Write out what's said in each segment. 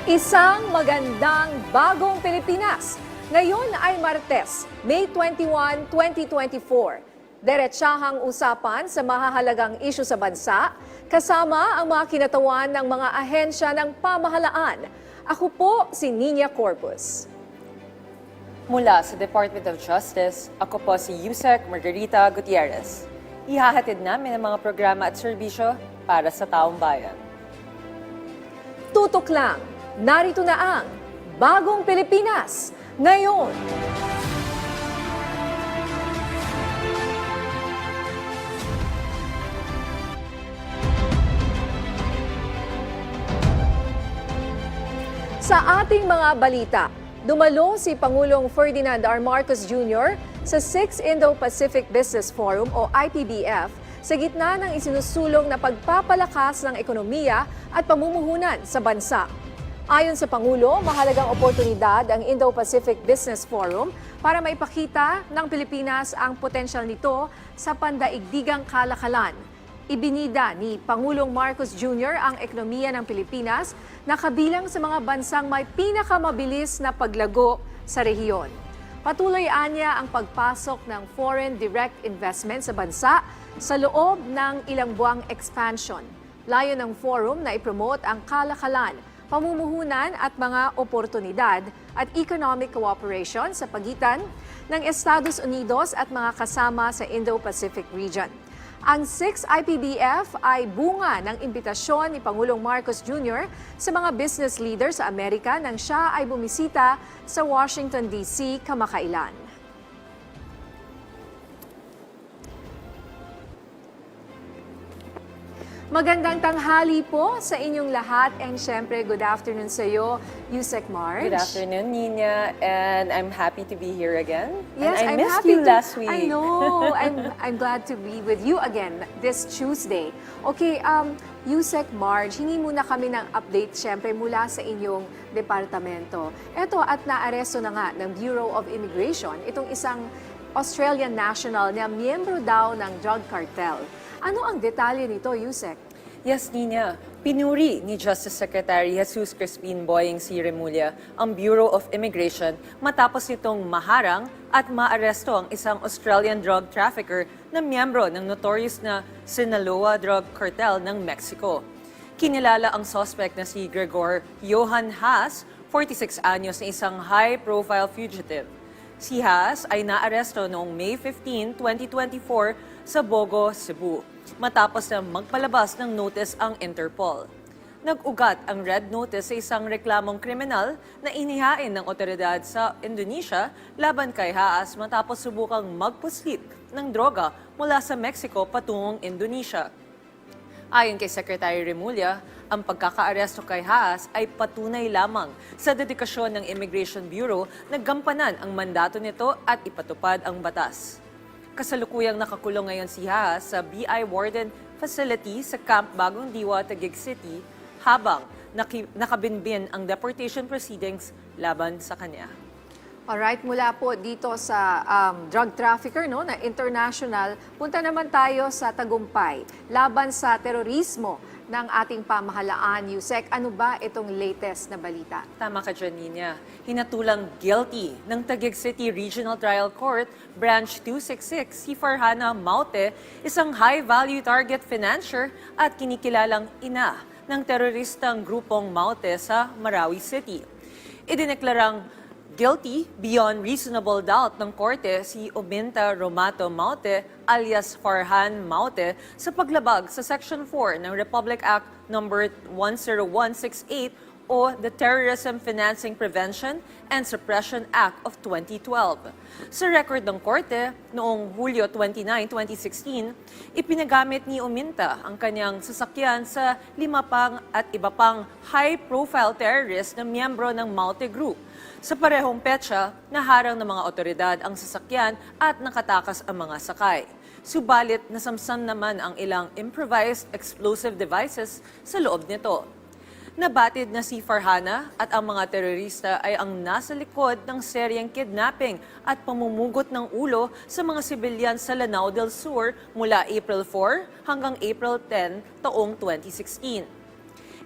Isang magandang bagong Pilipinas. Ngayon ay Martes, May 21, 2024. Diretsahang usapan sa mahahalagang isyu sa bansa, kasama ang mga kinatawan ng mga ahensya ng pamahalaan. Ako po si Nina Corpus. Mula sa Department of Justice, ako po si Yusek Margarita Gutierrez. Ihahatid namin ang mga programa at serbisyo para sa taong bayan. Tutok lang, narito na ang Bagong Pilipinas ngayon. Sa ating mga balita, dumalo si Pangulong Ferdinand R. Marcos Jr. sa 6th Indo-Pacific Business Forum o IPBF sa gitna ng isinusulong na pagpapalakas ng ekonomiya at pamumuhunan sa bansa. Ayon sa Pangulo, mahalagang oportunidad ang Indo-Pacific Business Forum para maipakita ng Pilipinas ang potensyal nito sa pandaigdigang kalakalan. Ibinida ni Pangulong Marcos Jr. ang ekonomiya ng Pilipinas na kabilang sa mga bansang may pinakamabilis na paglago sa rehiyon. Patuloy anya ang pagpasok ng foreign direct investment sa bansa sa loob ng ilang buwang expansion. Layo ng forum na ipromote ang kalakalan, pamumuhunan at mga oportunidad at economic cooperation sa pagitan ng Estados Unidos at mga kasama sa Indo-Pacific region. Ang 6th IPBF ay bunga ng imbitasyon ni Pangulong Marcos Jr. sa mga business leaders sa Amerika nang siya ay bumisita sa Washington, D.C. kamakailan. Magandang tanghali po sa inyong lahat and syempre good afternoon sa iyo, Yusek Marge. Good afternoon, Nina, and I'm happy to be here again. Yes, and I I'm missed happy you last week. I know. I'm glad to be with you again this Tuesday. Okay, Yusek Marge, hingi muna kami ng update syempre mula sa inyong departamento. Ito at naaresto na nga ng Bureau of Immigration itong isang Australian national na miyembro daw ng drug cartel. Ano ang detalye nito, Yusek? Yes, Nina. Pinuri ni Justice Secretary Jesus Crispin Boying C. Remulla ang Bureau of Immigration matapos nitong maharang at maaresto ang isang Australian drug trafficker na miyembro ng notorious na Sinaloa Drug Cartel ng Mexico. Kinilala ang suspect na si Gregor Johan Haas, 46 anyos na isang high-profile fugitive. Si Haas ay naaresto noong May 15, 2024 sa Bogo, Cebu, matapos na magpalabas ng notice ang Interpol. Nag-ugat ang red notice sa isang reklamong kriminal na inihain ng otoridad sa Indonesia laban kay Haas matapos subukang magpuslit ng droga mula sa Mexico patungong Indonesia. Ayon kay Secretary Remulla, ang pagkakaaresto kay Haas ay patunay lamang sa dedikasyon ng Immigration Bureau na gampanan ang mandato nito at ipatupad ang batas. Kasalukuyang nakakulong ngayon si Haas sa BI Warden Facility sa Camp Bagong Diwa, Taguig City, habang nakabinbin ang deportation proceedings laban sa kanya. Alright, mula po dito sa drug trafficker na international, punta naman tayo sa tagumpay laban sa terorismo ng ating pamahalaan. Yusek, ano ba itong latest na balita? Tama ka dyan, Nina. Hinatulang guilty ng Taguig City Regional Trial Court, Branch 266, si Farhana Maute, isang high-value target financier at kinikilalang ina ng teroristang grupong Maute sa Marawi City. Idineklarang guilty beyond reasonable doubt ng korte si Ominta Romato Maute alias Farhan Maute sa paglabag sa Section 4 ng Republic Act No. 10168 o the Terrorism Financing Prevention and Suppression Act of 2012. Sa record ng korte, noong Hulyo 29, 2016, ipinagamit ni Ominta ang kanyang sasakyan sa 5 pang at iba pang high-profile terrorist na miyembro ng Maute Group. Sa parehong petsa, naharang ng mga otoridad ang sasakyan at nakatakas ang mga sakay. Subalit, nasamsam naman ang ilang improvised explosive devices sa loob nito. Nabatid na si Farhana at ang mga terorista ay ang nasa likod ng seryeng kidnapping at pamumugot ng ulo sa mga sibilyan sa Lanao del Sur mula April 4 hanggang April 10 taong 2016.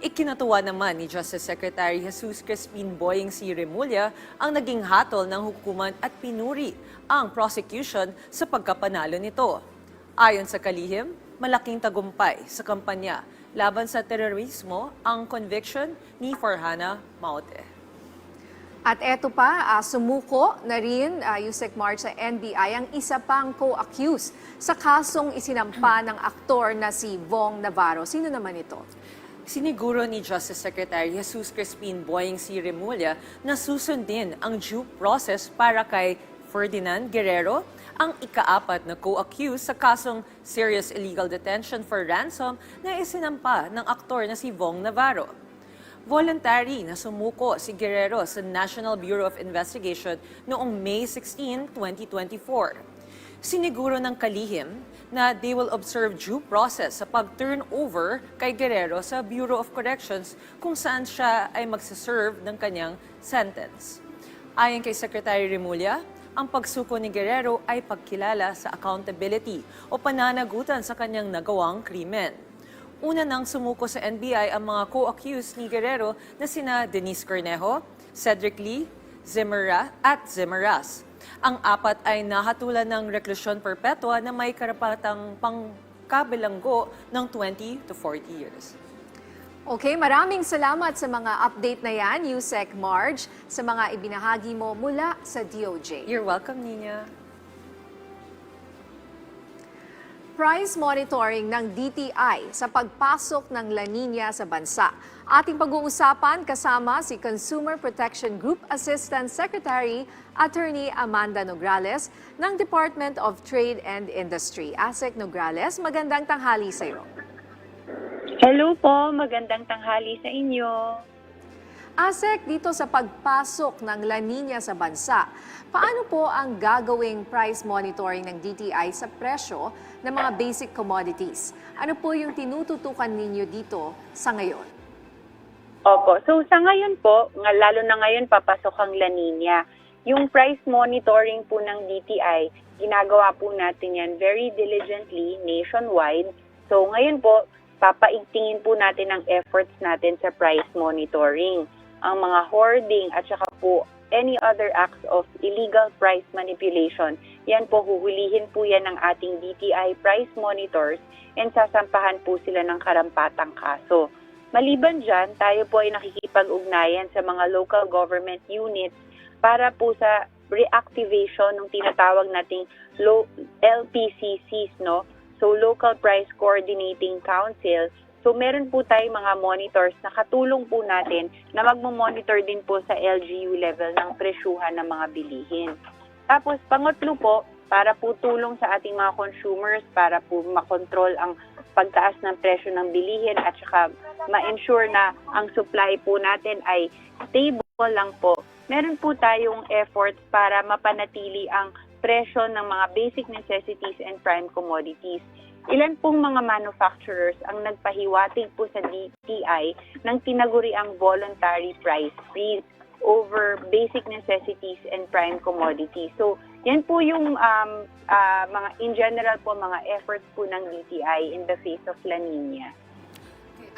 Ikinatuwa naman ni Justice Secretary Jesus Crispin Boying C. Remulla ang naging hatol ng hukuman at pinuri ang prosecution sa pagkapanalo nito. Ayon sa kalihim, malaking tagumpay sa kampanya laban sa terorismo ang conviction ni Farhana Maute. At eto pa, sumuko na rin Yusek March sa NBI ang isa pang co-accused sa kasong isinampa ng aktor na si Vong Navarro. Sino naman ito? Siniguro ni Justice Secretary Jesus Crispin Boying C. Remulla na susundin ang due process para kay Ferdinand Guerrero, ang ika-4 na co-accused sa kasong serious illegal detention for ransom na isinampa ng aktor na si Vong Navarro. Voluntary na sumuko si Guerrero sa National Bureau of Investigation noong May 16, 2024. Siniguro ng kalihim na they will observe due process sa pag-turn over kay Guerrero sa Bureau of Corrections kung saan siya ay magsaserve ng kanyang sentence. Ayon kay Secretary Remulla, ang pagsuko ni Guerrero ay pagkilala sa accountability o pananagutan sa kanyang nagawang krimen. Una nang sumuko sa NBI ang mga co-accused ni Guerrero na sina Denise Cornejo, Cedric Lee, Zimmeras. Ang apat ay nahatulan ng reklusyon perpetua na may karapatang pangkabilanggo ng 20 to 40 years. Okay, maraming salamat sa mga update na yan, Yusek Marge, sa mga ibinahagi mo mula sa DOJ. You're welcome, Nina. Price monitoring ng DTI sa pagpasok ng La Nina sa bansa. Ating pag-uusapan kasama si Consumer Protection Group Assistant Secretary Attorney Amanda Nograles ng Department of Trade and Industry. ASEC Nograles, magandang tanghali sa iyo. Hello po, magandang tanghali sa inyo. ASEC, dito sa pagpasok ng La Nina sa bansa, paano po ang gagawing price monitoring ng DTI sa presyo ng mga basic commodities? Ano po yung tinututukan ninyo dito sa ngayon? Opo, so sa ngayon po, lalo na ngayon papasok ang La Nina. Yung price monitoring po ng DTI, ginagawa po natin yan very diligently nationwide. So ngayon po, papaigtingin po natin ang efforts natin sa price monitoring. Ang mga hoarding at saka po any other acts of illegal price manipulation, yan po huhulihin po yan ng ating DTI price monitors and sasampahan po sila ng karampatang kaso. Maliban dyan, tayo po ay nakikipag-ugnayan sa mga local government units para po sa reactivation ng tinatawag nating LPCCs, no? So, Local Price Coordinating Council. So, meron po tayong mga monitors na katulong po natin na magmo-monitor din po sa LGU level ng presyuhan ng mga bilihin. Tapos, pangatlo po, para po tulong sa ating mga consumers, para po makontrol ang pagtaas ng presyo ng bilihin at saka ma-ensure na ang supply po natin ay stable lang po. Meron po tayong efforts para mapanatili ang presyo ng mga basic necessities and prime commodities. Ilan pong mga manufacturers ang nagpahiwatig po sa DTI ng tinaguriang voluntary price freeze over basic necessities and prime commodities. So, yan po yung mga in general po mga efforts po ng DTI in the face of La Nina.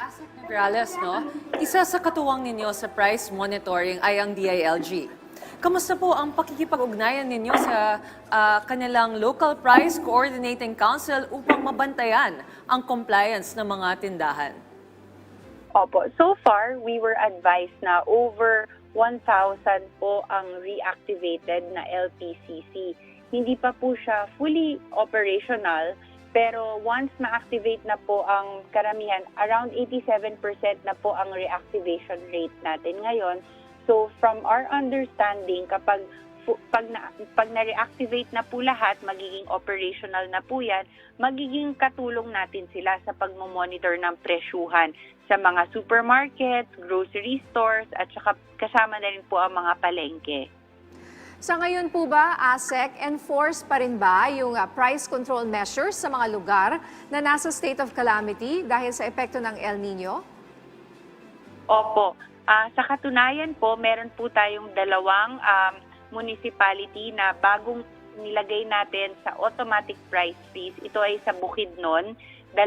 ASEC Nograles, no? Isa sa katuwang ninyo sa price monitoring ay ang DILG. Kamusta po ang pakikipag-ugnayan ninyo sa kanilang Local Price Coordinating Council upang mabantayan ang compliance ng mga tindahan? Opo, so far we were advised na over 1,000 po ang reactivated na LPCC. Hindi pa po siya fully operational, pero once ma-activate na po ang karamihan, around 87% na po ang reactivation rate natin ngayon. So from our understanding, pag na-reactivate na po lahat, magiging operational na po yan, magiging katulong natin sila sa pagmamonitor ng presyuhan sa mga supermarkets, grocery stores, at saka kasama na rin po ang mga palengke. Sa ngayon po ba, ASEC, enforce pa rin ba yung price control measures sa mga lugar na nasa state of calamity dahil sa epekto ng El Nino? Opo. Sa katunayan po, meron po tayong dalawang municipality na bagong nilagay natin sa automatic price freeze. Ito ay sa Bukidnon. 2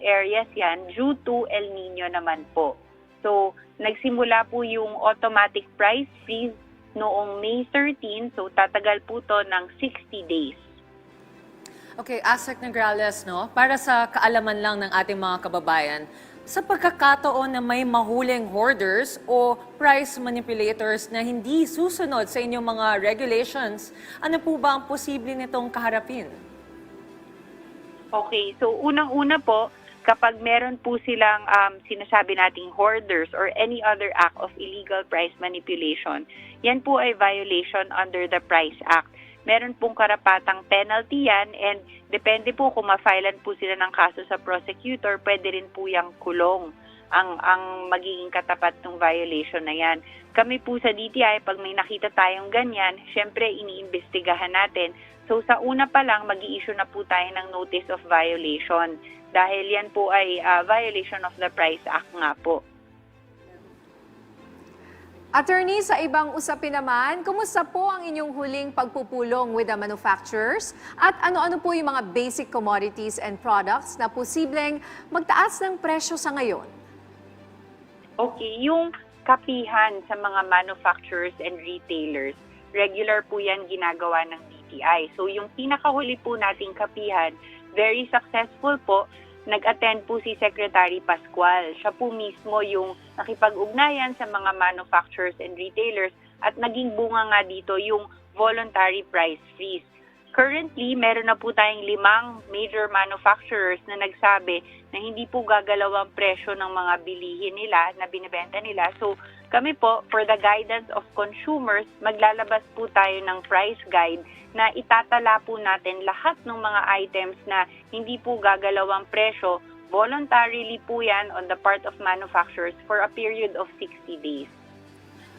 areas yan due to El Nino naman po. So, nagsimula po yung automatic price freeze noong May 13, so tatagal po to ng 60 days. Okay, Asek Negrales, no? Para sa kaalaman lang ng ating mga kababayan, sa pagkakataon na may mahuling hoarders o price manipulators na hindi susunod sa inyong mga regulations, ano po ba ang posible nitong kaharapin? Okay, so unang-una po, kapag meron po silang sinasabi nating hoarders or any other act of illegal price manipulation, yan po ay violation under the Price Act. Meron pong karapatang penalty yan and depende po kung ma-filean po sila ng kaso sa prosecutor, pwede rin po yung kulong ang magiging katapat ng violation na yan. Kami po sa DTI, pag may nakita tayong ganyan, syempre iniimbestigahan natin. So sa una pa lang, mag-i-issue na po tayo ng notice of violation dahil yan po ay violation of the Price Act nga po. Attorney, sa ibang usapin naman, kumusta po ang inyong huling pagpupulong with the manufacturers? At ano-ano po yung mga basic commodities and products na posibleng magtaas ng presyo sa ngayon? Okay, yung kapihan sa mga manufacturers and retailers, regular po yan ginagawa ng DTI. So yung pinakahuli po nating kapihan, very successful po. Nag-attend po si Secretary Pascual. Siya po mismo yung nakipag-ugnayan sa mga manufacturers and retailers at naging bunga nga dito yung voluntary price freeze. Currently, meron na po tayong 5 major manufacturers na nagsabi na hindi po gagalaw ang presyo ng mga bilihin nila na binibenta nila. So kami po, for the guidance of consumers, maglalabas po tayo ng price guide na itatala po natin lahat ng mga items na hindi po gagalaw ang presyo. Voluntarily po yan on the part of manufacturers for a period of 60 days.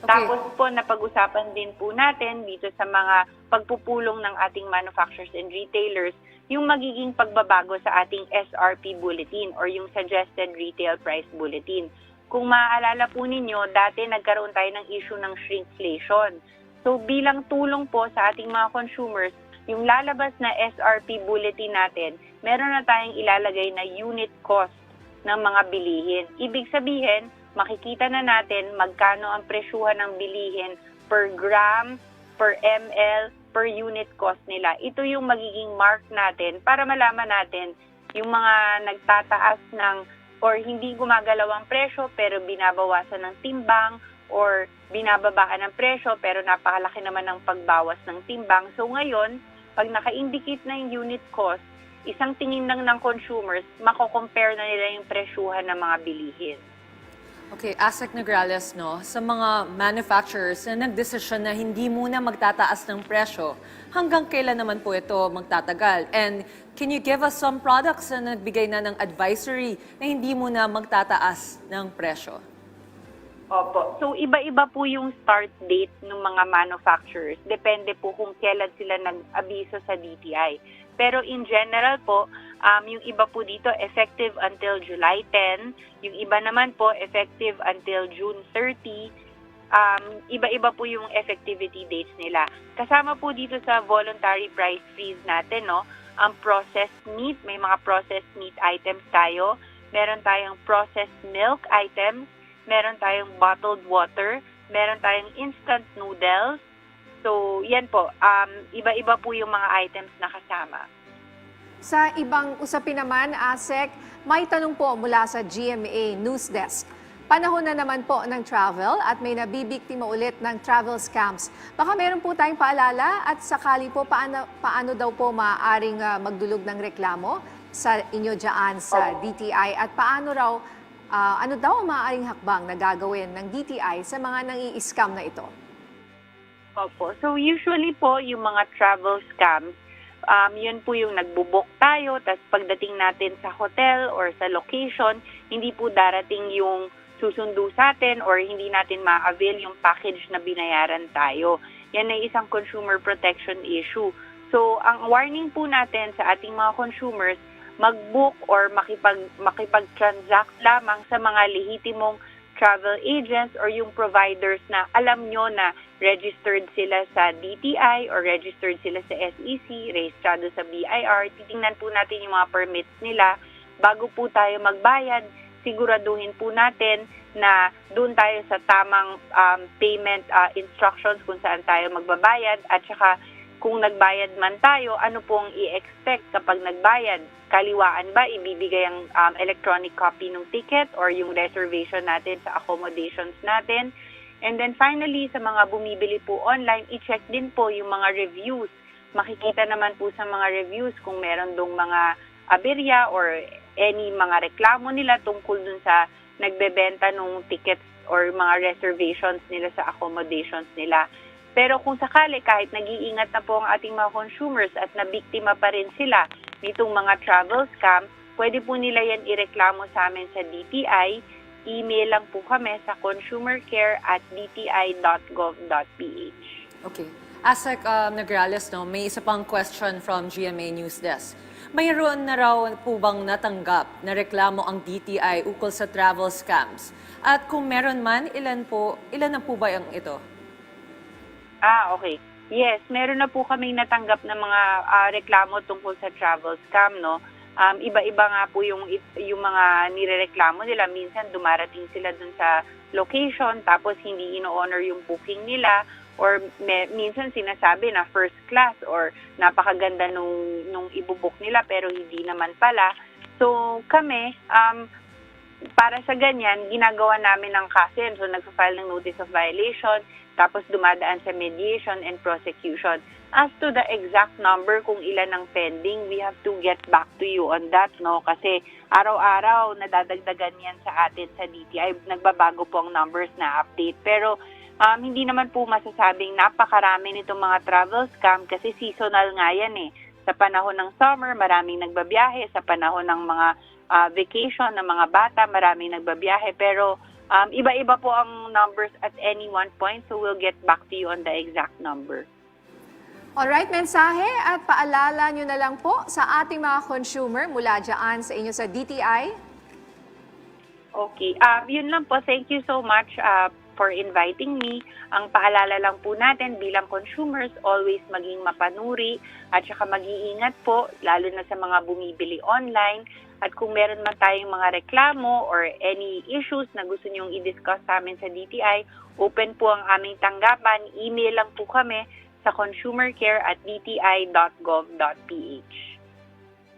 Okay. Tapos po, napag-usapan din po natin dito sa mga pagpupulong ng ating manufacturers and retailers yung magiging pagbabago sa ating SRP bulletin or yung Suggested Retail Price Bulletin. Kung maaalala po ninyo, dati nagkaroon tayo ng issue ng shrinkflation. So bilang tulong po sa ating mga consumers, yung lalabas na SRP bulletin natin, meron na tayong ilalagay na unit cost ng mga bilihin. Ibig sabihin, makikita na natin magkano ang presyuhan ng bilihin per gram, per ml, per unit cost nila. Ito yung magiging mark natin para malaman natin yung mga nagtataas ng or hindi gumagalaw ang presyo pero binabawasan ng timbang or binababaan ng presyo pero napakalaki naman ng pagbawas ng timbang. So ngayon, pag naka-indicate na yung unit cost, isang tingin lang ng consumers, mako-compare na nila yung presyuhan ng mga bilihin. Okay, Asek Negrales, no, sa mga manufacturers na nagdesisyon na hindi muna magtataas ng presyo, hanggang kailan naman po ito magtatagal? And can you give us some products na nagbigay na ng advisory na hindi muna magtataas ng presyo? Opo. So, iba-iba po yung start date ng mga manufacturers. Depende po kung kailan sila nag-abiso sa DTI. Pero in general po, yung iba po dito effective until July 10. Yung iba naman po effective until June 30. Iba-iba po yung effectivity dates nila. Kasama po dito sa voluntary price freeze natin, no, ang processed meat. May mga processed meat items tayo. Meron tayong processed milk items. Meron tayong bottled water, meron tayong instant noodles. So, yan po. Iba-iba po yung mga items na kasama. Sa ibang usapin naman, Asek, may tanong po mula sa GMA News Desk. Panahon na naman po ng travel at may nabibiktima ulit ng travel scams. Baka meron po tayong paalala at sakali po paano daw po maaaring magdulog ng reklamo sa inyo dyan sa DTI at paano raw ano daw ang maaaring hakbang na gagawin ng DTI sa mga nang-i-scam na ito? Opo. So usually po yung mga travel scams, yun po yung nagbubook tayo, tapos pagdating natin sa hotel or sa location, hindi po darating yung susundo sa atin or hindi natin ma-avail yung package na binayaran tayo. Yan ay isang consumer protection issue. So ang warning po natin sa ating mga consumers, mag-book or makipag-transact lamang sa mga lehitimong travel agents or yung providers na alam nyo na registered sila sa DTI or registered sila sa SEC, registrado sa BIR. Titingnan po natin yung mga permits nila bago po tayo magbayad siguraduhin po natin na doon tayo sa tamang payment instructions kung saan tayo magbabayad at saka kung nagbayad man tayo, ano pong i-expect kapag nagbayad? Kaliwaan ba ibibigay ang electronic copy ng ticket or yung reservation natin sa accommodations natin? And then finally, sa mga bumibili po online, i-check din po yung mga reviews. Makikita naman po sa mga reviews kung meron dong mga aberya or any mga reklamo nila tungkol dun sa nagbebenta ng tickets or mga reservations nila sa accommodations nila. Pero kung sakali, kahit nag-iingat na po ang ating mga consumers at nabiktima pa rin sila nitong mga travel scam, pwede po nila yan ireklamo sa amin sa DTI. Email lang po kami sa consumercare@dti.gov.ph. Okay. ASEC Nograles, no, may isa pang question from GMA News Desk. Mayroon na raw po bang natanggap na reklamo ang DTI ukol sa travel scams? At kung meron man, ilan na po ba ang ito? Okay. Yes, meron na po kaming natanggap na mga reklamo tungkol sa travel scam, no? Iba-iba nga po yung mga nirereklamo nila. Minsan dumarating sila dun sa location tapos hindi ino-honor yung booking nila or minsan sinasabi na first class or napakaganda nung ibubook nila pero hindi naman pala. So kami, para sa ganyan, ginagawa namin ng kaso. So nagpa-file ng notice of violation tapos dumadaan sa mediation and prosecution. As to the exact number kung ilan ang pending, we have to get back to you on that, no? Kasi araw-araw nadadagdagan yan sa atin sa DTI. Nagbabago po ang numbers na update. Pero hindi naman po masasabing napakarami nitong mga travel scam kasi seasonal nga yan eh. Sa panahon ng summer, maraming nagbabiyahe. Sa panahon ng mga vacation ng mga bata, maraming nagbabiyahe. Pero iba-iba po ang numbers at any one point, so we'll get back to you on the exact number. Alright, mensahe at paalala nyo na lang po sa ating mga consumer mula dyan sa inyo sa DTI. Okay, yun lang po. Thank you so much for inviting me. Ang paalala lang po natin bilang consumers, always maging mapanuri at saka mag-iingat po, lalo na sa mga bumibili online. At kung meron man tayong mga reklamo or any issues na gusto nyong i-discuss sa amin sa DTI, open po ang aming tanggapan. Email lang po kami sa consumercare@dti.gov.ph.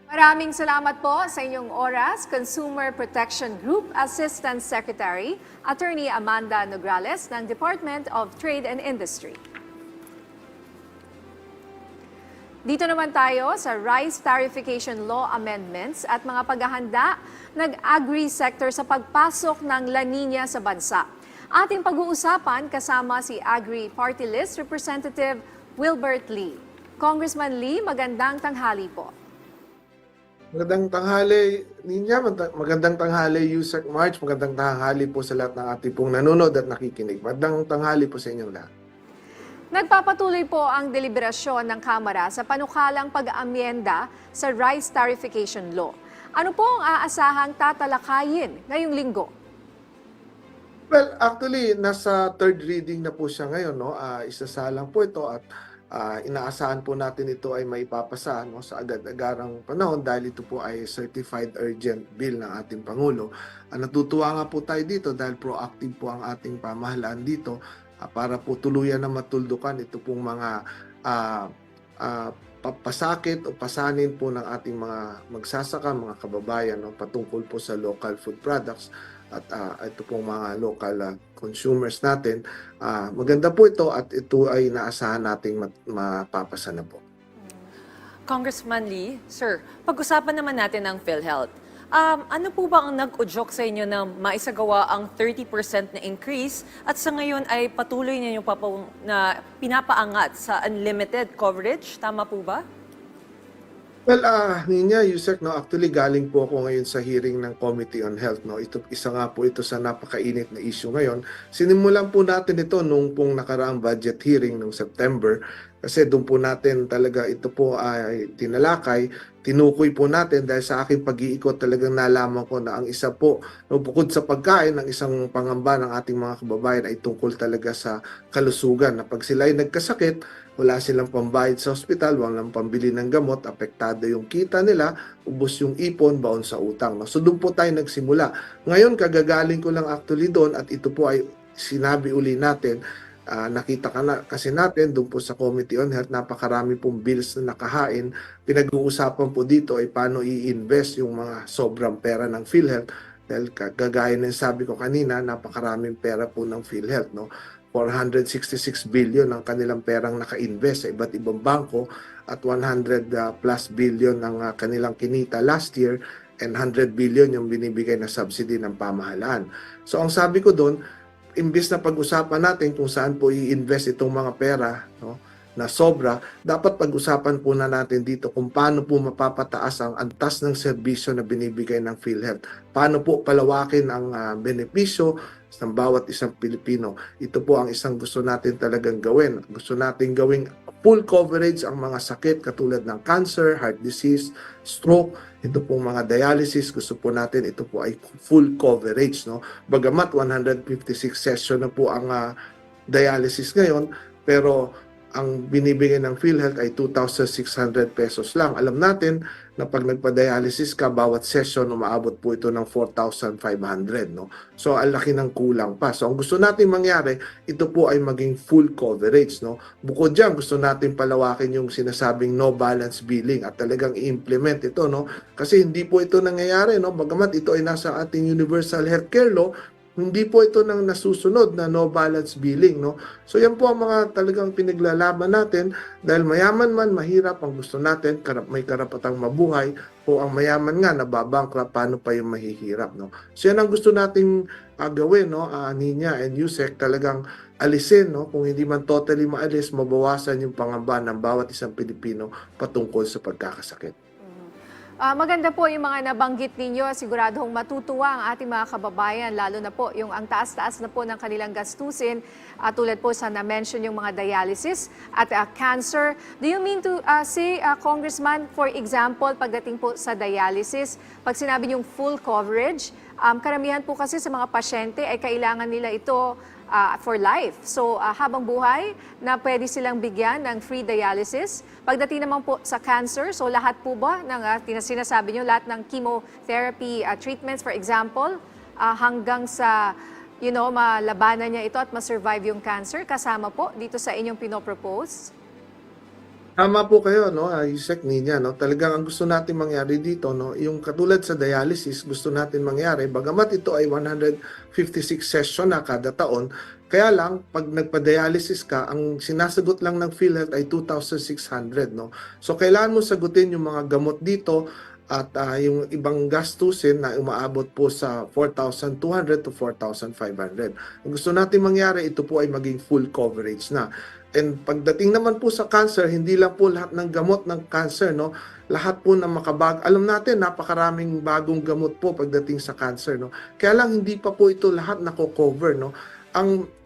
Maraming salamat po sa inyong oras, Consumer Protection Group Assistant Secretary, Attorney Amanda Nograles ng Department of Trade and Industry. Dito naman tayo sa Rice Tarification Law Amendments at mga paghahanda ng agri-sector sa pagpasok ng La Nina sa bansa. Ating pag-uusapan kasama si Agri Party List Representative Wilbert Lee. Congressman Lee, magandang tanghali po. Magandang tanghali, Ninya. Magandang tanghali, Yusek March. Magandang tanghali po sa lahat ng ating pong nanonood at nakikinig. Magandang tanghali po sa inyong lahat. Nagpapatuloy po ang deliberasyon ng Kamara sa panukalang pag-amyenda sa Rice Tarification Law. Ano po ang aasahang tatalakayin ngayong linggo? Well, actually, nasa third reading na po siya ngayon. No? Isasalang po ito at inaasahan po natin ito ay maipapasa sa agad-agarang panahon dahil ito po ay certified urgent bill ng ating Pangulo. Natutuwa nga po tayo dito dahil proactive po ang ating pamahalaan dito para po tuluyan na matuldukan ito pong mga pasakit o pasanin po ng ating mga magsasaka, mga kababayan patungkol po sa local food products at ito pong mga local consumers natin. Maganda po ito at ito ay naasahan nating mapapasa na po. Congressman Lee, sir, pag-usapan naman natin ang PhilHealth. Ano po ba ang nag-udyok sa inyo na maisagawa ang 30% na increase at sa ngayon ay patuloy ninyo pa po na pinapaangat sa unlimited coverage? Tama po ba? Well, Ninya, Yusek, actually galing po ako ngayon sa hearing ng Committee on Health. Isa nga po ito sa napakainit na issue ngayon. Sinimulan po natin ito nung pong nakaraang budget hearing noong September. Kasi doon po natin talaga ito po ay tinalakay, tinukoy po natin dahil sa aking pag-iikot talagang nalaman ko na ang isa po, no, bukod sa pagkain, ng isang pangamba ng ating mga kababayan ay tungkol talaga sa kalusugan. Na pag sila ay nagkasakit, wala silang pambayad sa ospital, walang pambili ng gamot, apektado yung kita nila, ubos yung ipon, baon sa utang. No? So doon po tayo nagsimula. Ngayon, kagagaling ko lang actually doon at ito po ay sinabi uli natin. Nakita ka na kasi natin doon po sa Committee on Health, napakarami pong bills na nakahain. Pinag-uusapan po dito ay paano i-invest yung mga sobrang pera ng PhilHealth. Dahil kagaya ng sabi ko kanina, napakaraming pera po ng PhilHealth. No? 466 billion ang kanilang perang naka-invest sa iba't ibang bangko at 100 plus billion ang kanilang kinita last year and 100 billion yung binibigay na subsidy ng pamahalaan. So ang sabi ko doon, imbis na pag-usapan natin kung saan po i-invest itong mga pera, no, na sobra, dapat pag-usapan po na natin dito kung paano po mapapataas ang antas ng serbisyo na binibigay ng PhilHealth. Paano po palawakin ang benepisyo ng bawat isang Pilipino. Ito po ang isang gusto natin talagang gawin. Gusto natin gawing full coverage ang mga sakit katulad ng cancer, heart disease, stroke, ito pong mga dialysis, gusto po natin ito po ay full coverage. No? Bagamat 156 session na po ang dialysis ngayon, pero ang binibigay ng PhilHealth ay 2,600 pesos lang. Alam natin na pag nagpa-dialysis ka, bawat session umaabot po ito ng 4,500. No? So, ang laki ng kulang pa. So, ang gusto natin mangyari, ito po ay maging full coverage. No? Bukod dyan, gusto natin palawakin yung sinasabing no balance billing at talagang i-implement ito. No? Kasi hindi po ito nangyayari. No? Bagamat ito ay nasa ating Universal Healthcare Law, hindi po ito nang nasusunod na no balance billing, no? So yan po ang mga talagang pinaglalaban natin dahil mayaman man, mahirap ang gusto natin, may karapatang mabuhay, o ang mayaman nga nababankrupt, paano pa yung mahihirap, no? So yan ang gusto nating gawin, no? Ninya and Yusek, talagang alisin, no? Kung hindi man totally maalis, mabawasan yung pangamba ng bawat isang Pilipino patungkol sa pagkakasakit. Maganda po yung mga nabanggit ninyo. Siguradong matutuwa ang ating mga kababayan, lalo na po yung ang taas-taas na po ng kanilang gastusin, tulad po sa na-mention yung mga dialysis at cancer. Do you mean to say, Congressman, for example, pagdating po sa dialysis, pag sinabi yung full coverage, karamihan po kasi sa mga pasyente ay kailangan nila ito for life. So habang buhay na pwede silang bigyan ng free dialysis. Pagdating naman po sa cancer, so lahat po ba ng sinasabi nyo, lahat ng chemotherapy treatments, for example, hanggang sa malabanan niya ito at ma-survive yung cancer, kasama po dito sa inyong pinopropose? Tama po kayo, no, Yusek Ninya, no. Talagang ang gusto natin mangyari dito, no, yung katulad sa dialysis, gusto natin mangyari, bagamat ito ay 156 session na kada taon, kaya lang, pag nagpa-dialysis ka, ang sinasagot lang ng PhilHealth ay 2,600, no. So, kailangan mo sagutin yung mga gamot dito at yung ibang gastusin na umaabot po sa 4,200 to 4,500. Ang gusto natin mangyari, ito po ay maging full coverage na. And pagdating naman po sa cancer, hindi lang po lahat ng gamot ng cancer, no? Lahat po na alam natin, napakaraming bagong gamot po pagdating sa cancer, no? Kaya lang hindi pa po ito lahat nako-cover, no?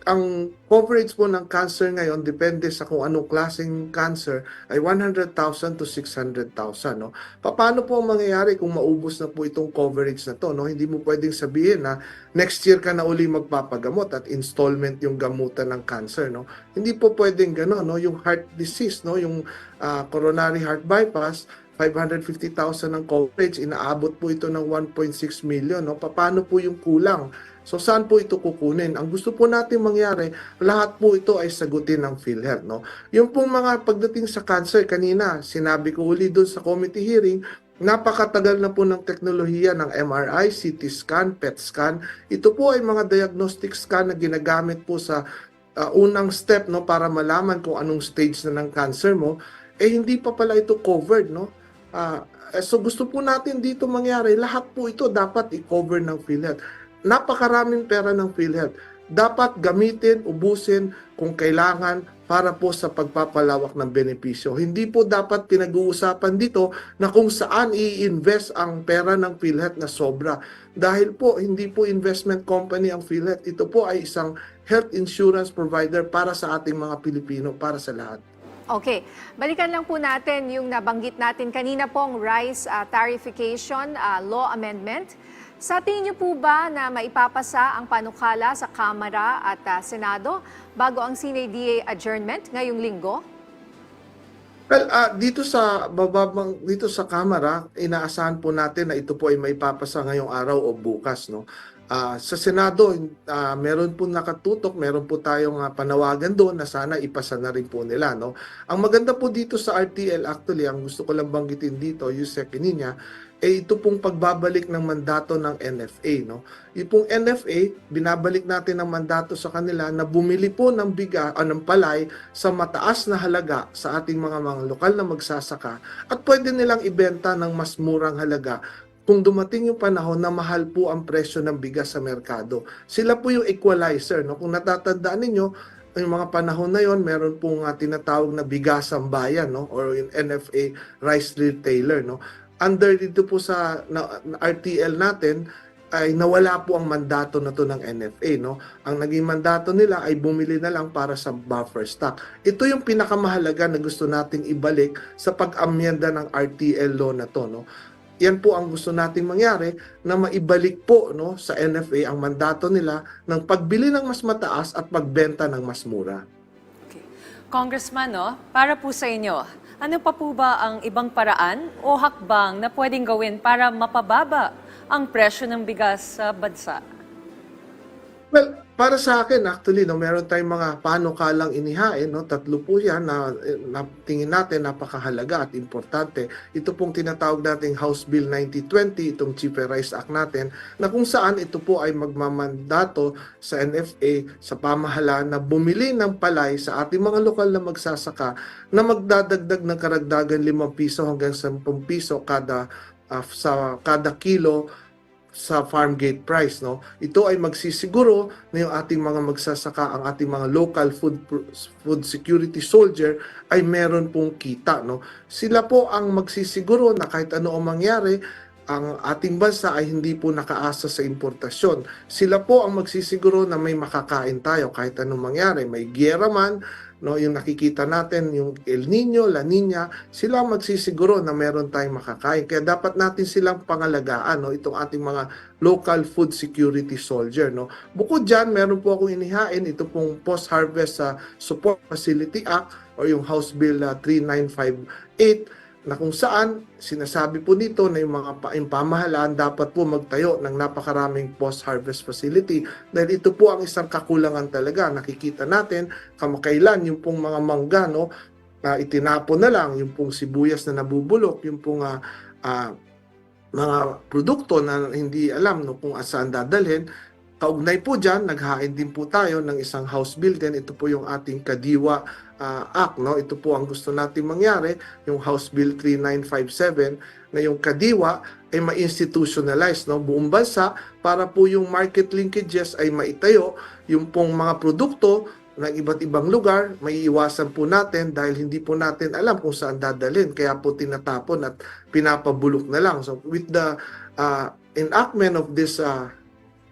Ang coverage po ng cancer ngayon, depende sa kung anong klaseng cancer, ay 100,000 to 600,000, no? Paano po ang mangyayari kung maubos na po itong coverage na to, no? Hindi mo pwedeng sabihin na next year ka na uli magpapagamot at installment yung gamutan ng cancer, no? Hindi po pwedeng gano'n, no? Yung heart disease, no? Yung coronary heart bypass, 550,000 ng coverage, inaabot po ito ng 1.6 million, no? Paano po yung kulang? So saan po ito kukunin? Ang gusto po natin mangyari, lahat po ito ay sagutin ng PhilHealth, no? Yung pong mga pagdating sa cancer kanina, sinabi ko uli doon sa committee hearing, napakatagal na po ng teknolohiya ng MRI, CT scan, PET scan. Ito po ay mga diagnostic scan na ginagamit po sa unang step, no, para malaman kung anong stage na ng cancer mo. Hindi pa pala ito covered, no? So gusto po natin dito mangyari, lahat po ito dapat i-cover ng PhilHealth. Napakaraming pera ng PhilHealth. Dapat gamitin, ubusin kung kailangan para po sa pagpapalawak ng benepisyo. Hindi po dapat pinag-uusapan dito na kung saan i-invest ang pera ng PhilHealth na sobra. Dahil po, hindi po investment company ang PhilHealth. Ito po ay isang health insurance provider para sa ating mga Pilipino, para sa lahat. Okay, balikan lang po natin yung nabanggit natin kanina pong rice tarification law amendment. Sa tingin niyo po ba na maipapasa ang panukala sa Kamara at Senado bago ang CNA-DA adjournment ngayong linggo? Well, dito sa Kamara, inaasahan po natin na ito po ay maipapasa ngayong araw o bukas, no. Sa Senado, meron po nakatutok, meron po tayong panawagan doon na sana ipasa na rin po nila, no. Ang maganda po dito sa RTL, actually, ang gusto ko lang banggitin dito, Yusek Ninya, ito pong pagbabalik ng mandato ng NFA, no. Yung pong NFA, binabalik natin ang mandato sa kanila na bumili po ng ng palay sa mataas na halaga sa ating mga lokal na magsasaka at pwede nilang ibenta ng mas murang halaga kung dumating yung panahon na mahal po ang presyo ng bigas sa merkado. Sila po yung equalizer, no. Kung natatandaan ninyo, yung mga panahon na yon, meron pong tinatawag na bigasang bayan, no, or yung NFA rice retailer, no. Under dito po sa RTL natin ay nawala po ang mandato na to ng NFA, no. Ang naging mandato nila ay bumili na lang para sa buffer stock. Ito yung pinakamahalaga na gusto nating ibalik sa pag-amyenda ng RTL law na to, no. Yan po ang gusto nating mangyari, na maibalik po, no, sa NFA ang mandato nila ng pagbili ng mas mataas at pagbenta ng mas mura. Okay. Congressman, no, para po sa inyo, ano pa po ba ang ibang paraan o hakbang na pwedeng gawin para mapababa ang presyo ng bigas sa bansa? Well, para sa akin, actually, no, meron tayong mga panukalang inihain, no, 3 po yan na tingin natin napakahalaga at importante. Ito pong tinatawag nating House Bill 9020, itong Cheaper Rice Act natin, na kung saan ito po ay magmamandato sa NFA, sa pamahalaan na bumili ng palay sa ating mga lokal na magsasaka na magdadagdag ng karagdagan 5 piso hanggang 10 piso sa kada kilo sa farm gate price, no. Ito ay magsisiguro na yung ating mga magsasaka, ang ating mga local food security soldier ay meron pong kita, no. Sila po ang magsisiguro na kahit ano ang mangyari, ang ating bansa ay hindi po nakaasa sa importasyon. Sila po ang magsisiguro na may makakain tayo kahit anong mangyari, may giyera man, no, yung nakikita natin, yung El Nino, La Nina, sila magsisiguro na meron tayong makakain. Kaya dapat natin silang pangalagaan, no, itong ating mga local food security soldier, no. Bukod dyan, meron po akong inihain, ito pong Post-Harvest Support Facility Act o yung House Bill 3958, na kung saan sinasabi po dito na yung mga pamahalaan dapat po magtayo ng napakaraming post-harvest facility dahil ito po ang isang kakulangan talaga. Nakikita natin kamakailan yung pong mga mangga, no, itinapon na lang, yung pong sibuyas na nabubulok, yung pong mga produkto na hindi alam, no, kung saan dadalhin. Kaugnay po dyan, naghain din po tayo ng isang House Bill din. Ito po yung ating Kadiwa Act, no? Ito po ang gusto natin mangyari, yung House Bill 3957, na yung Kadiwa ay ma-institutionalize, no, buong bansa para po yung market linkages ay maitayo, yung pong mga produkto ng iba't ibang lugar, may iwasan po natin dahil hindi po natin alam kung saan dadalhin. Kaya po tinatapon at pinapabulok na lang. So with the enactment of this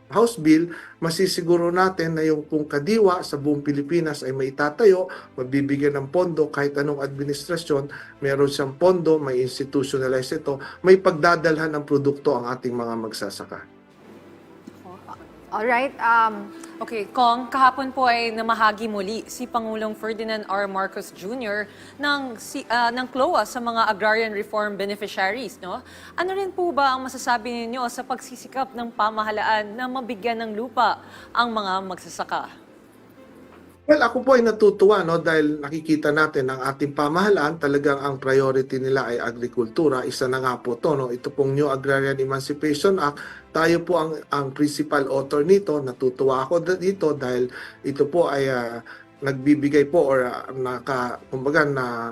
House Bill, masisiguro natin na yung pong Kadiwa sa buong Pilipinas ay maitatayo, mabibigyan ng pondo kahit anong administrasyon, meron siyang pondo, may institutionalize ito, may pagdadalhan ng produkto ang ating mga magsasaka. Alright, Okay, Kong, kahapon po ay namahagi muli si Pangulong Ferdinand R. Marcos Jr. ng CLOA sa mga agrarian reform beneficiaries, no? Ano rin po ba ang masasabi ninyo sa pagsisikap ng pamahalaan na mabigyan ng lupa ang mga magsasaka? Well, ako po ay natutuwa, no, dahil nakikita natin ang ating pamahalaan, talagang ang priority nila ay agrikultura. Isa na nga po to, no, ito pong New Agrarian Emancipation Act. Tayo po ang principal author nito. Natutuwa ako dito dahil ito po ay nagbibigay po or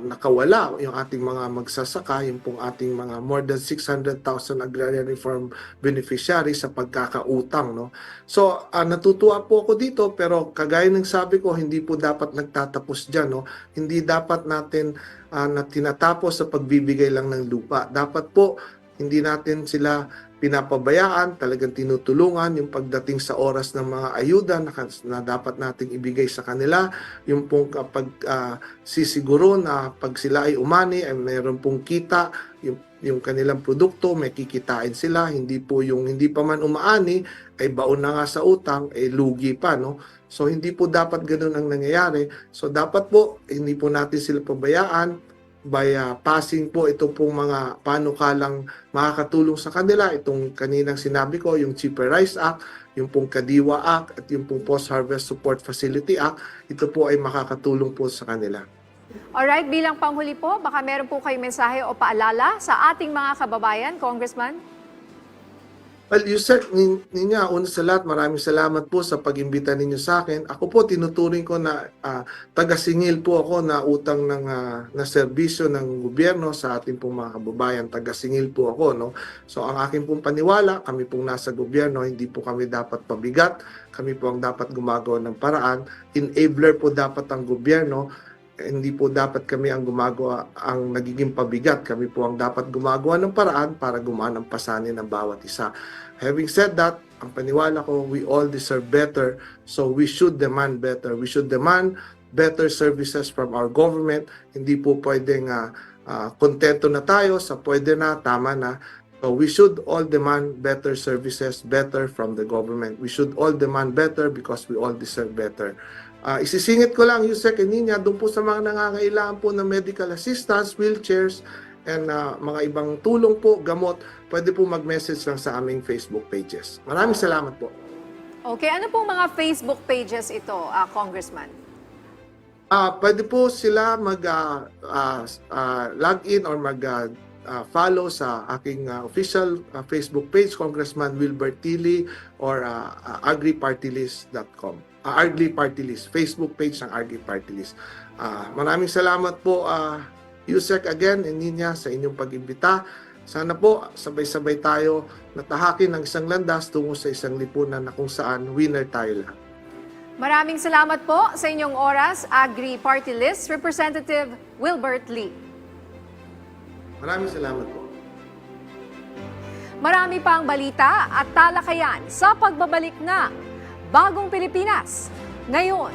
nakawala yung ating mga magsasaka, yung pong ating mga more than 600,000 agrarian reform beneficiaries sa pagkakautang, no. So natutuwa po ako dito, pero kagaya ng sabi ko, hindi po dapat nagtatapos diyan, no. Hindi dapat natin na tinatapos sa pagbibigay lang ng lupa. Dapat po Hindi natin sila pinapabayaan, talagang tinutulungan yung pagdating sa oras ng mga ayuda na dapat nating ibigay sa kanila, yung pong kapag sisiguro na pag sila ay umani ay mayroon pong kita, yung kanilang produkto, may kikitain sila, hindi po yung hindi pa man umaani, ay baon na nga sa utang, ay lugi pa, no? So hindi po dapat ganun ang nangyayari. So dapat po, hindi po natin sila pabayaan, by passing po ito pong mga panukalang makakatulong sa kanila. Itong kaninang sinabi ko, yung Cheaper Rice Act, yung pong Kadiwa Act, at yung pong Post-Harvest Support Facility Act, ito po ay makakatulong po sa kanila. Alright, bilang panghuli po, baka meron po kayong mensahe o paalala sa ating mga kababayan, Congressman? Well, Yusek, Ninya, una sa lahat, maraming salamat po sa pag-imbita ninyo sa akin. Ako po, tinuturing ko na taga-singil po ako na utang ng na serbisyo ng gobyerno sa ating pong mga kababayan. Taga-singil po ako, no? So, ang aking pong paniwala, kami pong nasa gobyerno, hindi po kami dapat pabigat. Kami po ang dapat gumagawa ng paraan. Enabler po dapat ang gobyerno. Hindi po dapat kami ang gumagawa, ang nagiging pabigat. Kami po ang dapat gumagawa ng paraan para gumaan ang pasanin ng bawat isa. Having said that, ang paniwala ko, we all deserve better. So we should demand better. We should demand better services from our government. Hindi po pwedeng kontento na tayo sa pwede na, tama na. So we should all demand better services, better from the government. We should all demand better because we all deserve better. Isisingit ko lang, Yusek and Ninya, doon po sa mga nangangailangan po ng medical assistance, wheelchairs, and mga ibang tulong po, gamot, pwede po mag-message lang sa aming Facebook pages. Maraming salamat po. Okay, ano pong mga Facebook pages ito, Congressman? Pwede po sila mag-log in or mag-follow sa aking official Facebook page, Congressman Wilbert Tilly, or agripartylist.com. Agri Party List, Facebook page ng Agri Party List. Maraming salamat po, Yusek, again, and Ninya, sa inyong pag-imbita. Sana po, sabay-sabay tayo natahakin ng isang landas tungo sa isang lipunan na kung saan winner tayo lahat. Maraming salamat po sa inyong oras, Agri Party List Representative Wilbert Lee. Maraming salamat po. Marami pang balita at talakayan sa pagbabalik na Bagong Pilipinas ngayon.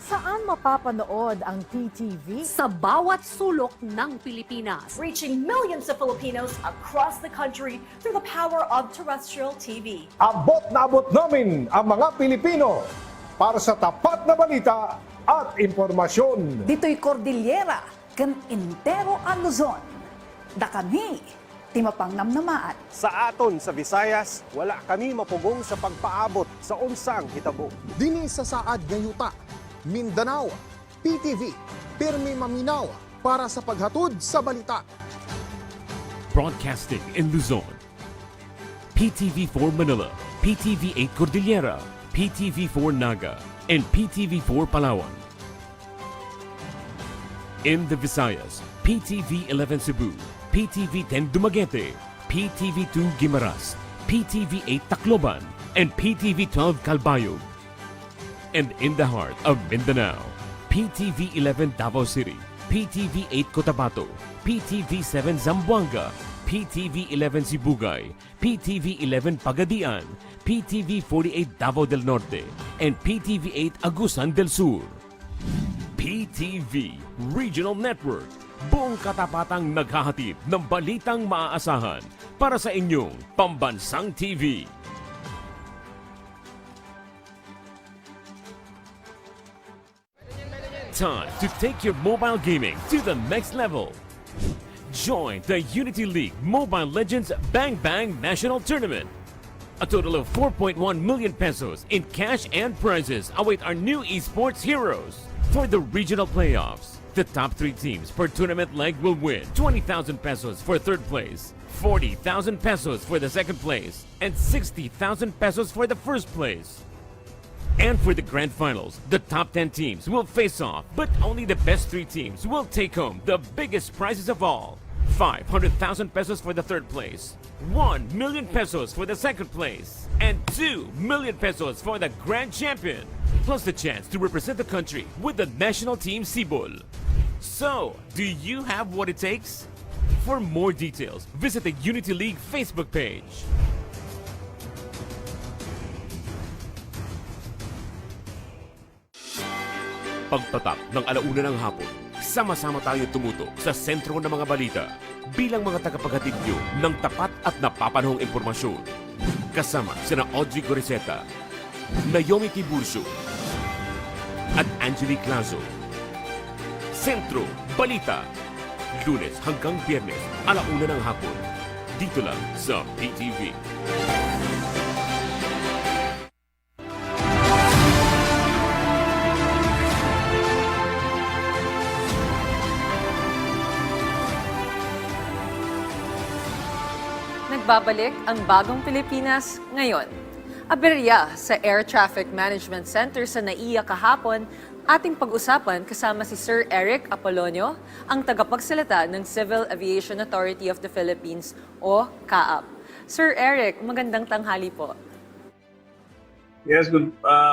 Saan mapapanood ang PTV? Sa bawat sulok ng Pilipinas. Reaching millions of Filipinos across the country through the power of terrestrial TV. Abot na abot namin ang mga Pilipino para sa tapat na balita at impormasyon. Dito'y Cordillera, kan entero ang Luzon. Da kami, timapang namnamaat. Sa aton sa Visayas, wala kami mapugong sa pagpaabot sa unsang hitabo. Dini sa saad ngayuta, Mindanao, PTV, pirmi maminaw para sa paghatod sa balita. Broadcasting in Luzon, PTV4 Manila, PTV8 Cordillera, PTV4 Naga, and PTV4 Palawan. In the Visayas, PTV11 Cebu, PTV10 Dumaguete, PTV2 Guimaras, PTV8 Tacloban, and PTV12 Calbayog. And in the heart of Mindanao, PTV11 Davao City, PTV8 Cotabato, PTV7 Zamboanga, PTV11 Sibugay, PTV11 Pagadian, PTV48 Davao del Norte, and PTV8 Agusan del Sur. PTV Regional Network, buong katapatang naghahatid ng balitang maaasahan para sa inyong pambansang TV. Time to take your mobile gaming to the next level. Join the Unity League Mobile Legends Bang Bang National Tournament. A total of 4.1 million pesos in cash and prizes await our new esports heroes. For the regional playoffs, the top 3 teams per tournament leg will win 20,000 pesos for third place, 40,000 pesos for the second place, and 60,000 pesos for the first place. And for the grand finals, the top 10 teams will face off, but only the best 3 teams will take home the biggest prizes of all. 500,000 pesos for the third place, 1 million pesos for the second place, and 2 million pesos for the grand champion, plus the chance to represent the country with the national team Sibol. So, do you have what it takes? For more details, visit the Unity League Facebook page. Pagpatak ng alauna ng hapon, sama-sama tayo tumutok sa sentro ng mga balita bilang mga tagapaghatid nyo ng tapat at napapanahong impormasyon. Kasama sina Audrey Goriseta, Naomi Tiburcio, at Angelique Lazo. Sentro Balita, Lunes hanggang Biyernes, alauna ng hapon. Dito lang sa PTV. Nagbabalik ang bagong Pilipinas ngayon. Aberya sa Air Traffic Management Center sa NAIA kahapon, ating pag-usapan kasama si Sir Eric Apolonio, ang tagapagsalita ng Civil Aviation Authority of the Philippines o CAAP. Sir Eric, magandang tanghali po. Yes,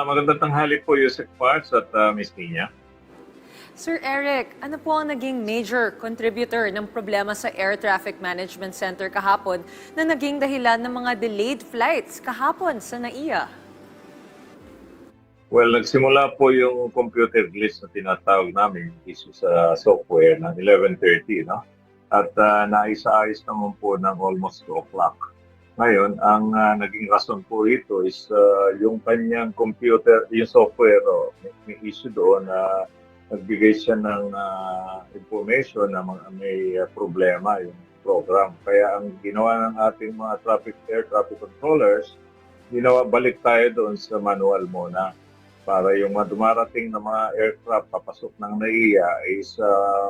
magandang tanghali po, Yusek Parks at Miss Nina. Sir Eric, ano po ang naging major contributor ng problema sa Air Traffic Management Center kahapon na naging dahilan ng mga delayed flights kahapon sa NAIA? Well, nagsimula po yung computer glitch na tinatawag namin, issue sa software ng 11:30, no? At naisa-ayos naman po ng almost 2 o'clock. Ngayon, ang naging rason po rito is yung kanyang computer, yung software, may issue doon na nagbigay siya ng information na may problema yung program. Kaya ang ginawa ng ating mga air traffic controllers, balik tayo doon sa manual muna para yung dumarating na mga aircraft papasok ng NAIA is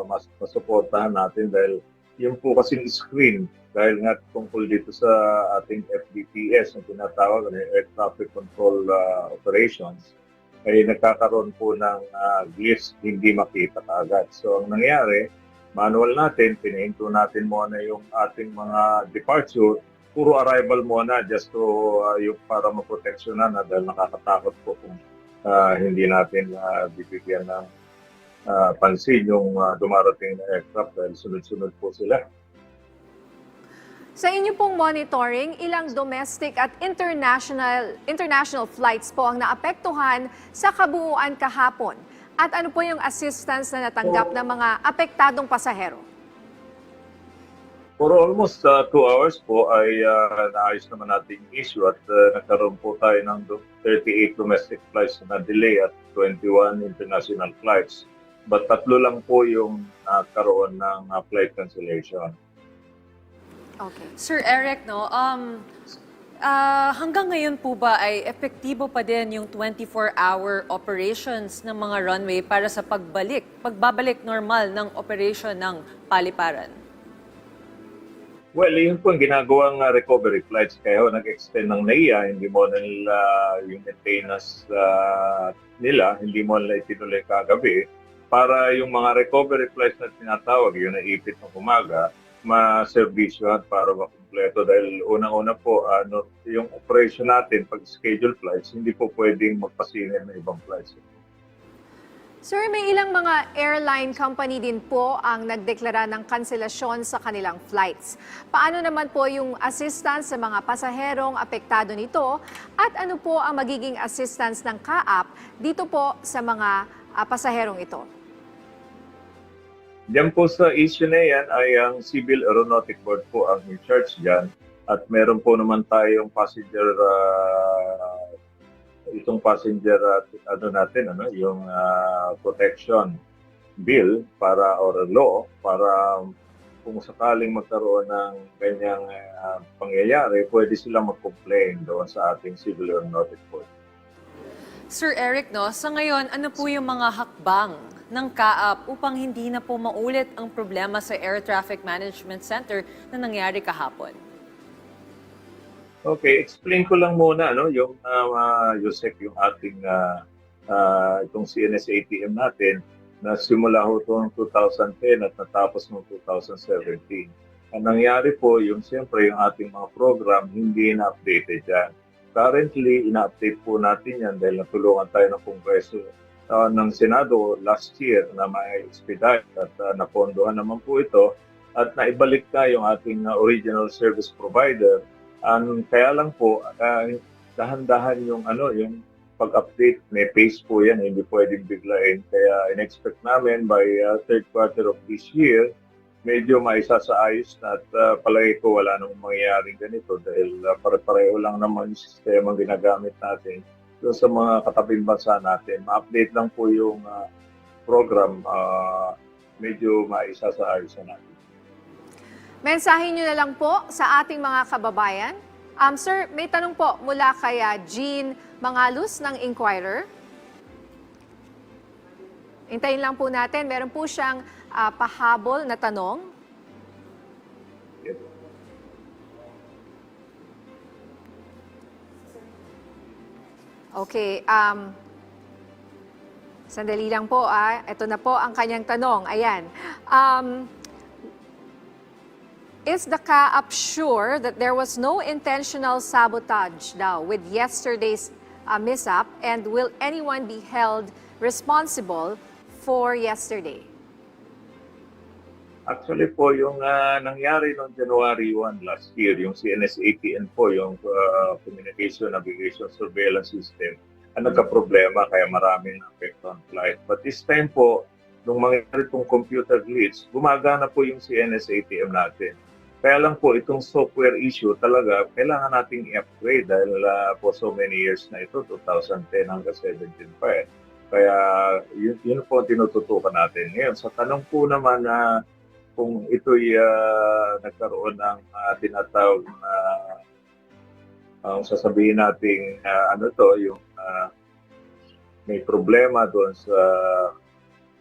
mas masuportahan natin dahil yung po kasing screen dahil nga tungkol dito sa ating FDPS na tinatawag na Air Traffic Control Operations ay nagkakaroon po ng glitch, hindi makita kaagad. So ang nangyari, manual natin, pinahinto natin muna yung ating mga departure, puro arrival muna just to yung para maproteksyonan na dahil nakakatakot po kung hindi natin bibigyan ng pansin yung dumarating na aircraft dahil sunod-sunod po sila. Sa inyo pong monitoring, ilang domestic at international flights po ang naapektuhan sa kabuuan kahapon? At ano po yung assistance na natanggap ng mga apektadong pasahero? For almost 2 hours po ay naayos naman natin yung issue at nagkaroon po tayo ng 38 domestic flights na delay at 21 international flights. But 3 lang po yung nagkaroon ng flight cancellation. Okay. Sir Eric, hanggang ngayon po ba ay epektibo pa din yung 24-hour operations ng mga runway para sa pagbabalik normal ng operation ng paliparan? Well, yun po ang ginagawang recovery flights. Kaya nag-extend ng NAIA, hindi mo na nila yung maintenance nila, hindi mo nila itinuloy kagabi para yung mga recovery flights na tinatawag, yung naipit ng umaga, ma-servisyohan para makumpleto dahil unang-una po yung operation natin pag schedule flights hindi po pwedeng magpasingil ng ibang flights. Sir, may ilang mga airline company din po ang nagdeklara ng kanselasyon sa kanilang flights. Paano naman po yung assistance sa mga pasaherong apektado nito at ano po ang magiging assistance ng CAAP dito po sa mga pasaherong ito? Diyan po sa issue na yan ay ang Civil Aeronautic Board po ang in charge dyan at meron po naman tayong passenger yung protection bill para or law para kung sakaling magkaroon ng ganyang pangyayari, pwede silang mag-complain doon sa ating Civil Aeronautic Board. Sir Eric, sa ngayon, ano po yung mga hakbang ng CAAP upang hindi na po maulit ang problema sa Air Traffic Management Center na nangyari kahapon? Okay, explain ko lang muna yung Yusek, yung ating itong CNS-ATM natin na simula ho noong 2010 at natapos noong 2017. Ang nangyari po, siyempre yung ating mga program hindi na-updated yan. currently, ina-update po natin yan dahil natulungan tayo ng Kongreso ng Senado last year na ma-expedite at napondohan naman po ito at naibalik na yung ating original service provider. Kaya lang po, dahan-dahan yung pag-update, may pace po yan, hindi pwedeng biglain. Kaya in-expect namin by third quarter of this year, medyo maisasaayos na at palagi ko wala namang mangyayaring ganito dahil pare-pareho lang naman yung sistema ginagamit natin doon sa mga katabing bansa natin. Ma-update lang po yung program, medyo maisasaayos na natin. Mensahe nyo na lang po sa ating mga kababayan. Sir, may tanong po mula kay Jean Mangalus ng Inquirer. Hintayin lang po natin. Meron po siyang pahabol na tanong. Okay. Sandali lang po. Ito na po ang kanyang tanong. Ayan. Is the CAAP sure that there was no intentional sabotage daw with yesterday's mishap, and will anyone be held responsible for yesterday? Actually po, yung nangyari noong January 1 last year, yung CNS-ATN po, yung Communication Navigation Surveillance System, ang nagka-problema kaya maraming apekto on flight. But this time po, nung mangyari itong computer glitch, gumagana po yung CNS-ATM natin. Kaya lang po, itong software issue talaga, kailangan nating i-upgrade dahil po so many years na ito, 2010 hanggang 17 pa eh. Kaya yun po ang tinututukan natin. Ngayon, sa tanong po naman na kung ito'y nagkaroon ng tinatawag na sasabihin natin yung may problema doon sa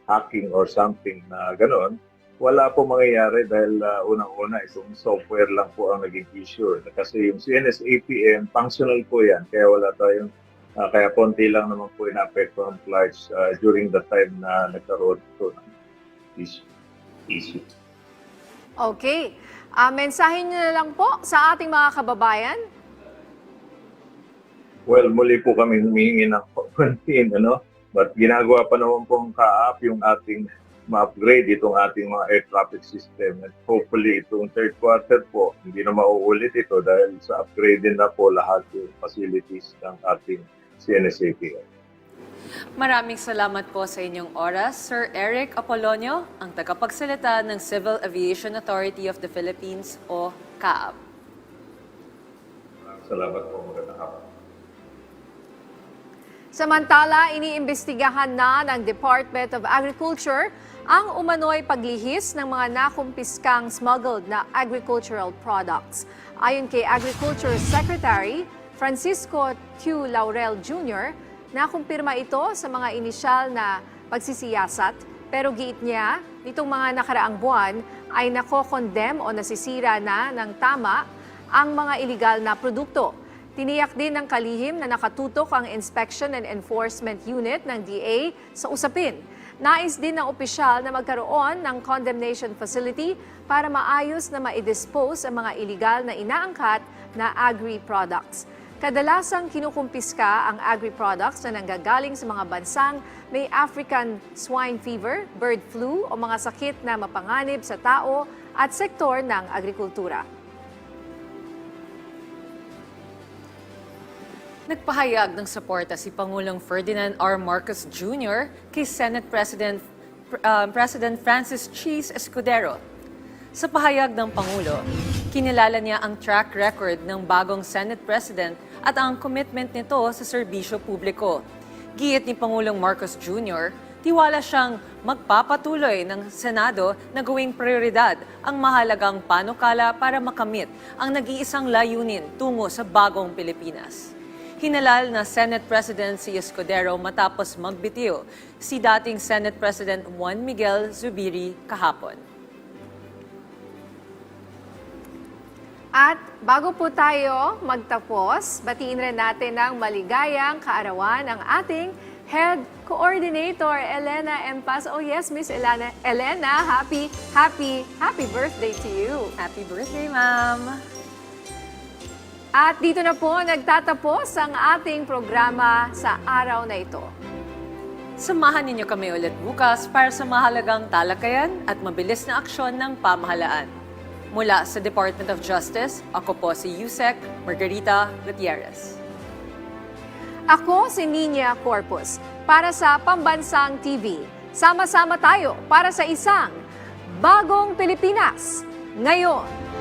hacking or something na gano'n, wala po mangyayari dahil unang-una itong software lang po ang naging issue. Kasi yung CNS-ATM, functional po yan. Kaya wala tayong, kaya konti lang naman po inapekto ang flights during the time na nagkaroon ito ng issue. Okay. Mensahe nyo na lang po sa ating mga kababayan. Well, muli po kami humihingi ng kontin, But ginagawa pa naman po ang CAAP yung ating ma-upgrade itong ating mga air traffic system. And hopefully, itong third quarter po, hindi na mauulit ito dahil sa upgrade din na po lahat yung facilities ng ating CNS-ATM. Maraming salamat po sa inyong oras, Sir Eric Apolonio, ang tagapagsalita ng Civil Aviation Authority of the Philippines o CAAP. Salamat po. Magandang hapon. Samantala, iniimbestigahan na ng Department of Agriculture ang umano'y paglihis ng mga nakumpiskang smuggled na agricultural products. Ayon kay Agriculture Secretary Francisco Q. Laurel Jr., nakumpirma ito sa mga inisyal na pagsisiyasat, pero giit niya, nitong mga nakaraang buwan ay nakokondem o nasisira na ng tama ang mga iligal na produkto. Tiniyak din ng kalihim na nakatutok ang Inspection and Enforcement Unit ng DA sa usapin. Nais din ng opisyal na magkaroon ng condemnation facility para maayos na ma-dispose ang mga iligal na inaangkat na agri-products. Kadalasang kinukumpiska ang agri-products na nanggagaling sa mga bansang may African swine fever, bird flu o mga sakit na mapanganib sa tao at sektor ng agrikultura. Nagpahayag ng suporta si Pangulong Ferdinand R. Marcos Jr. kay Senate President Francis Cheese Escudero. Sa pahayag ng Pangulo, kinilala niya ang track record ng bagong Senate President at ang commitment nito sa serbisyo publiko. Giit ni Pangulong Marcos Jr., tiwala siyang magpapatuloy ng Senado na gawing prioridad ang mahalagang panukala para makamit ang nag-iisang layunin tungo sa bagong Pilipinas. Hinalal na Senate President si Escudero matapos magbitiw si dating Senate President Juan Miguel Zubiri kahapon. At bago po tayo magtapos, batiin rin natin ng maligayang kaarawan ang ating Head Coordinator, Elena Empas. Oh yes, Miss Elena, happy birthday to you. Happy birthday, ma'am! At dito na po nagtatapos ang ating programa sa araw na ito. Samahan ninyo kami ulit bukas para sa mahalagang talakayan at mabilis na aksyon ng pamahalaan. Mula sa Department of Justice, ako po si Yusek Margarita Gutierrez. Ako si Nina Corpus para sa Pambansang TV. Sama-sama tayo para sa isang bagong Pilipinas ngayon.